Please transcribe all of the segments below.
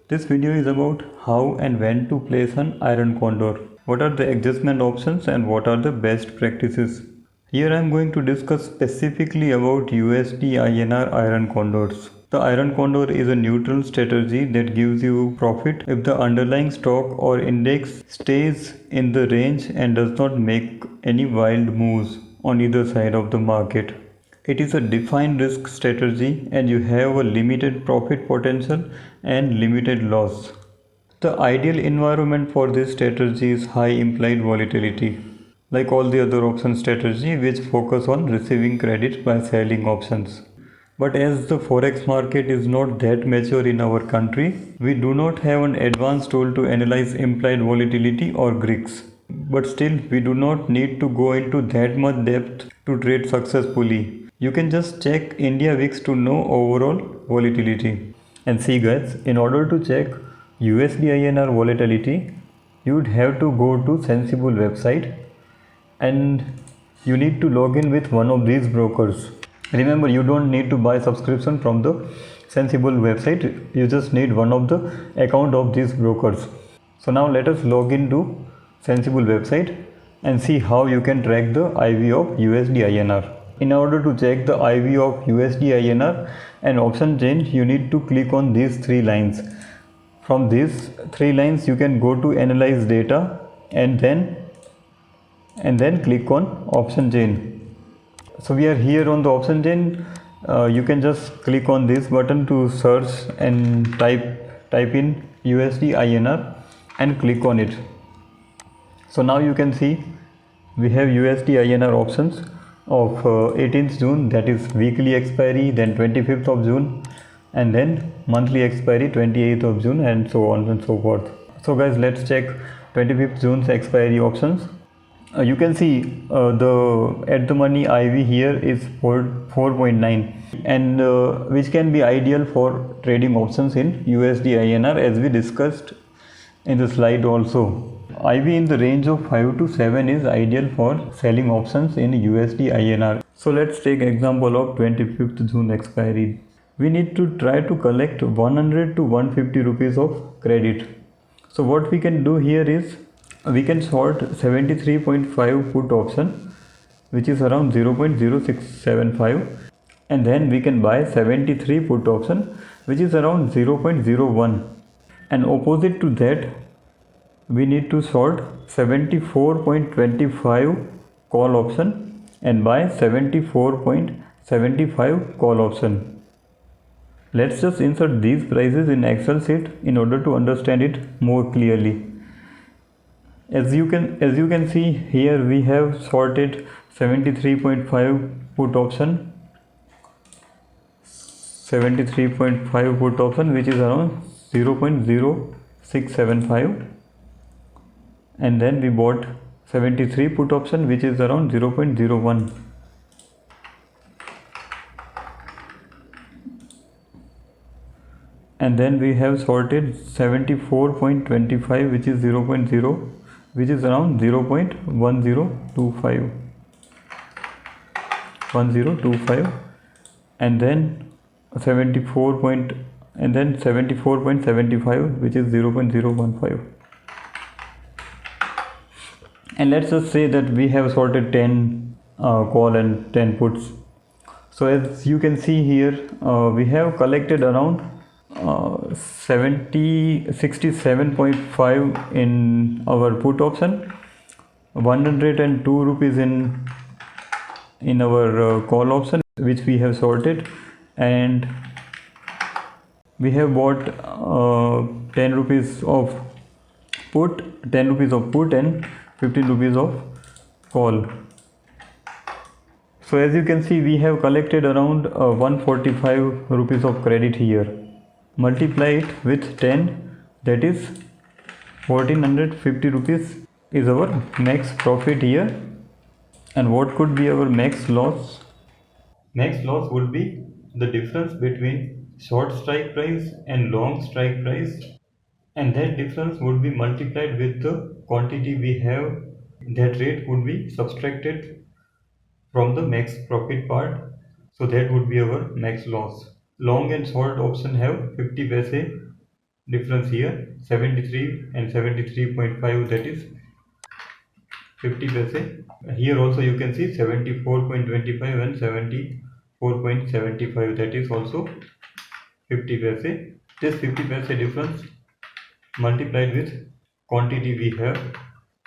This video is about how and when to place an iron condor. What are the adjustment options and what are the best practices? Here I am going to discuss specifically about USD INR iron condors. The iron condor is a neutral strategy that gives you profit if the underlying stock or index stays in the range and does not make any wild moves on either side of the market. It is a defined risk strategy and you have a limited profit potential and limited loss. The ideal environment for this strategy is high implied volatility, like all the other option strategy which focus on receiving credit by selling options. But as the forex market is not that mature in our country, we do not have an advanced tool to analyze implied volatility or GRICS. But still, we do not need to go into that much depth to trade successfully. You can just check India VIX to know overall volatility. And see guys, in order to check USD INR volatility, you would have to go to Sensible website and you need to log in with one of these brokers. Remember, you don't need to buy subscription from the Sensible website. You just need one of the account of these brokers. So now let us log into Sensible website and see how you can track the IV of USD INR. In order to check the IV of USD INR and option chain, you need to click on these three lines. From these three lines, you can go to analyze data and then click on option chain. So we are here on the option chain. You can just click on this button to search and type in USD INR and click on it. So now you can see we have USD INR options of 18th June, that is weekly expiry, then 25th of June, and then monthly expiry 28th of June, and so on and so forth. So guys, let's check 25th June's expiry options. You can see the at the money IV here is 4.9 and which can be ideal for trading options in USD INR, as we discussed in the slide also. IV in the range of 5 to 7 is ideal for selling options in USD INR. So let's take example of 25th June expiry. We need to try to collect 100 to 150 rupees of credit. So what we can do here is we can short 73.5 put option, which is around 0.0675, and then we can buy 73 put option, which is around 0.01, and opposite to that we need to short 74.25 call option and buy 74.75 call option. Let's just insert these prices in Excel sheet in order to understand it more clearly. As you can see here, we have sorted 73.5 put option, 73.5 put option, which is around 0.0675, and then we bought 73 put option, which is around 0.01. And then we have sorted 74.25, which is 0.0, which is around 0.1025, and then 74.75, which is 0.015. And let's just say that we have sorted 10 call and 10 puts. So as you can see here, we have collected around 67.5 in our put option, 102 rupees in our call option, which we have sorted, and we have bought 10 rupees of put, and 15 rupees of call. So as you can see, we have collected around 145 rupees of credit here. Multiply it with 10, that is 1450 rupees is our max profit here. And what could be our max loss? Max loss would be the difference between short strike price and long strike price, and that difference would be multiplied with the quantity we have. That rate would be subtracted from the max profit part, so that would be our max loss. Long and short option have 50 paise difference here 73 and 73.5, that is 50 paise. Here also you can see 74.25 and 74.75, that is also 50 paise. This 50 paise difference multiplied with quantity we have,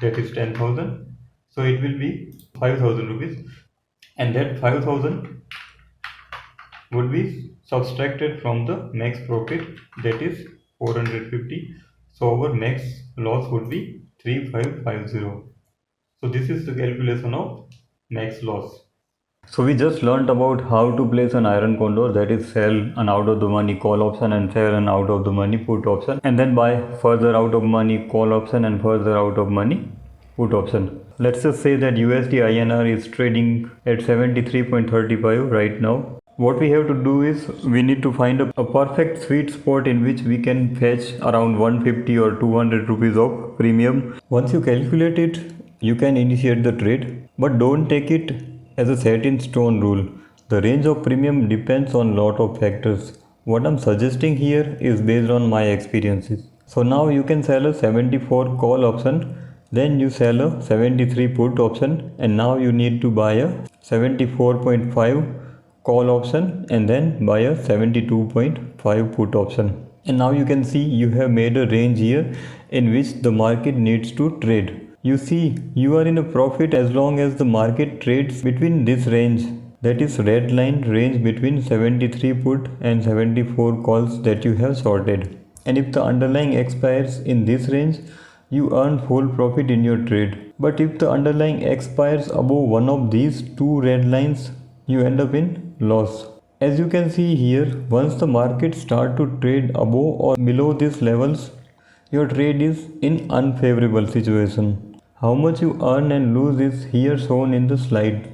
that is 10,000, so it will be 5,000 rupees, and that 5,000 would be subtracted from the max profit, that is 450. So our max loss would be 3550. So this is the calculation of max loss. So we just learned about how to place an iron condor, that is sell an out of the money call option and sell an out of the money put option, and then buy further out of money call option and further out of money put option. Let's just say that USD INR is trading at 73.35 right now. What we have to do is we need to find a perfect sweet spot in which we can fetch around 150 or 200 rupees of premium. Once you calculate it, you can initiate the trade, but don't take it as a set in stone rule. The range of premium depends on lot of factors. What I'm suggesting here is based on my experiences. So now you can sell a 74 call option, then you sell a 73 put option, and now you need to buy a 74.5 call option and then buy a 72.5 put option. And now you can see you have made a range here in which the market needs to trade. You see, you are in a profit as long as the market trades between this range, that is red line range between 73 put and 74 calls that you have sorted. And if the underlying expires in this range, you earn full profit in your trade. But if the underlying expires above one of these two red lines, you end up in loss. As you can see here, once the market start to trade above or below these levels, your trade is in unfavorable situation. How much you earn and lose is here shown in the slide.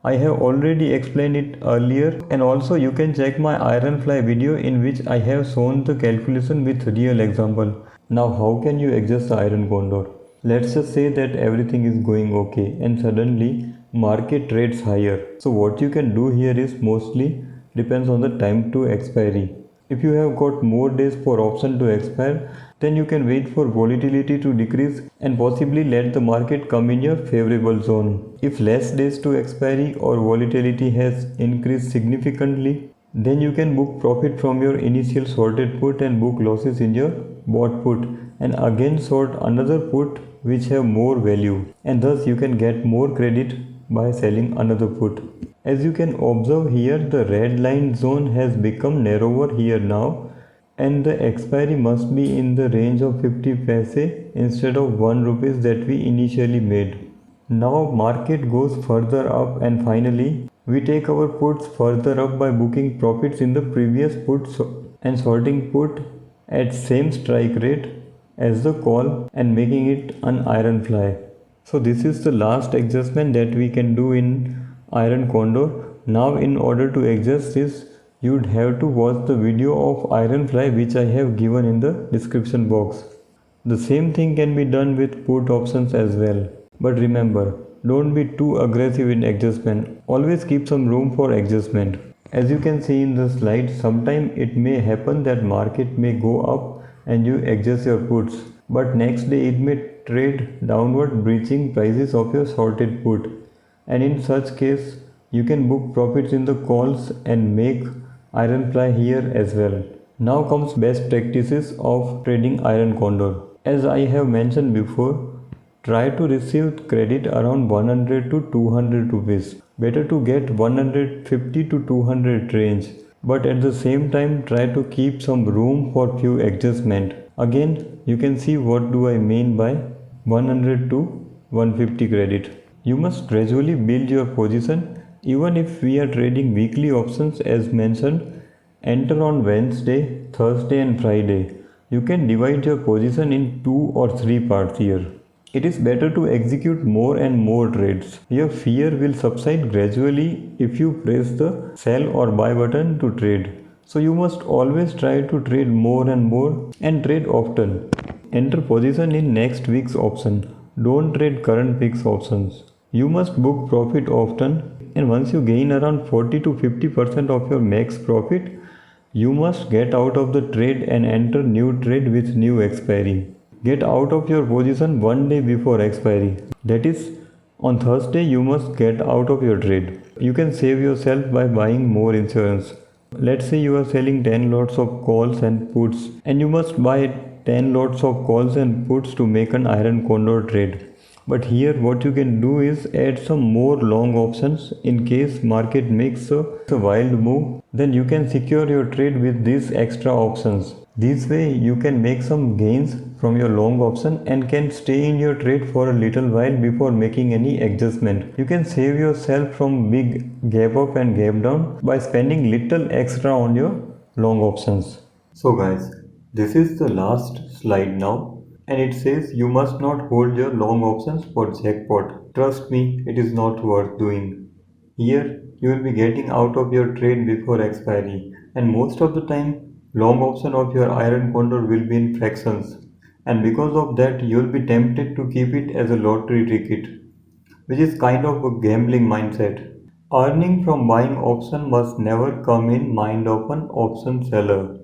I have already explained it earlier, and also you can check my Ironfly video in which I have shown the calculation with real example. Now how can you adjust the iron condor? Let's just say that everything is going okay and suddenly market trades higher. So what you can do here is mostly depends on the time to expiry. If you have got more days for option to expire, then you can wait for volatility to decrease and possibly let the market come in your favorable zone. If less days to expiry or volatility has increased significantly, then you can book profit from your initial sorted put and book losses in your bought put, and again sort another put which have more value, and thus you can get more credit by selling another put. As you can observe here, the red line zone has become narrower here now, and the expiry must be in the range of 50 paise instead of 1 rupees that we initially made. Now market goes further up, and finally we take our puts further up by booking profits in the previous put and sorting put at same strike rate as the call and making it an iron fly. So this is the last adjustment that we can do in iron condor. Now in order to adjust this, you'd have to watch the video of iron fly which I have given in the description box. The same thing can be done with put options as well. But remember, don't be too aggressive in adjustment. Always keep some room for adjustment. As you can see in the slide, sometime it may happen that market may go up and you adjust your puts, but next day it may trade downward, breaching prices of your sorted put, and in such case you can book profits in the calls and make iron fly here as well. Now comes best practices of trading iron condor. As I have mentioned before, try to receive credit around 100 to 200 rupees. Better to get 150 to 200 range, but at the same time try to keep some room for few adjustment. Again, you can see what do I mean by 100 to 150 credit. You must gradually build your position. Even if we are trading weekly options as mentioned, enter on Wednesday, Thursday and Friday. You can divide your position in 2 or 3 parts here. It is better to execute more and more trades. Your fear will subside gradually if you press the sell or buy button to trade. So you must always try to trade more and more and trade often. Enter position in next week's option. Don't trade current week's options. You must book profit often, and once you gain around 40 to 50% of your max profit, You must get out of the trade and enter new trade with new expiry. Get out of your position one day before expiry. That is, on Thursday you must get out of your trade. You can save yourself by buying more insurance. Let's say you are selling 10 lots of calls and puts and you must buy 10 lots of calls and puts to make an iron condor trade. But here what you can do is add some more long options in case market makes a wild move, then you can secure your trade with these extra options. This way you can make some gains from your long option and can stay in your trade for a little while before making any adjustment. You can save yourself from big gap up and gap down by spending little extra on your long options. So guys, this is the last slide now and it says you must not hold your long options for jackpot. Trust me, it is not worth doing. Here, you will be getting out of your trade before expiry, and most of the time, long option of your iron condor will be in fractions, and because of that, you will be tempted to keep it as a lottery ticket, which is kind of a gambling mindset. Earning from buying option must never come in mind of an option seller.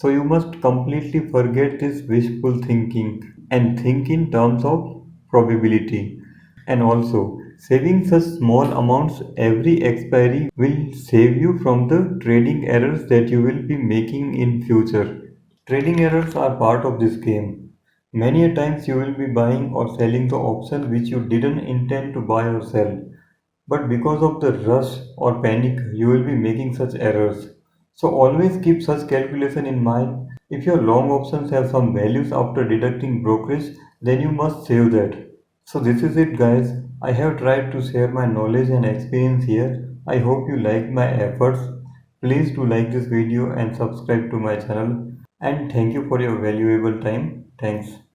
So you must completely forget this wishful thinking and think in terms of probability. And also, saving such small amounts every expiry will save you from the trading errors that you will be making in future. Trading errors are part of this game. Many a times you will be buying or selling the option which you didn't intend to buy or sell. But because of the rush or panic, you will be making such errors. So always keep such calculation in mind. If your long options have some values after deducting brokerage, then you must save that. So this is it guys. I have tried to share my knowledge and experience here. I hope you like my efforts. Please do like this video and subscribe to my channel. And thank you for your valuable time. Thanks.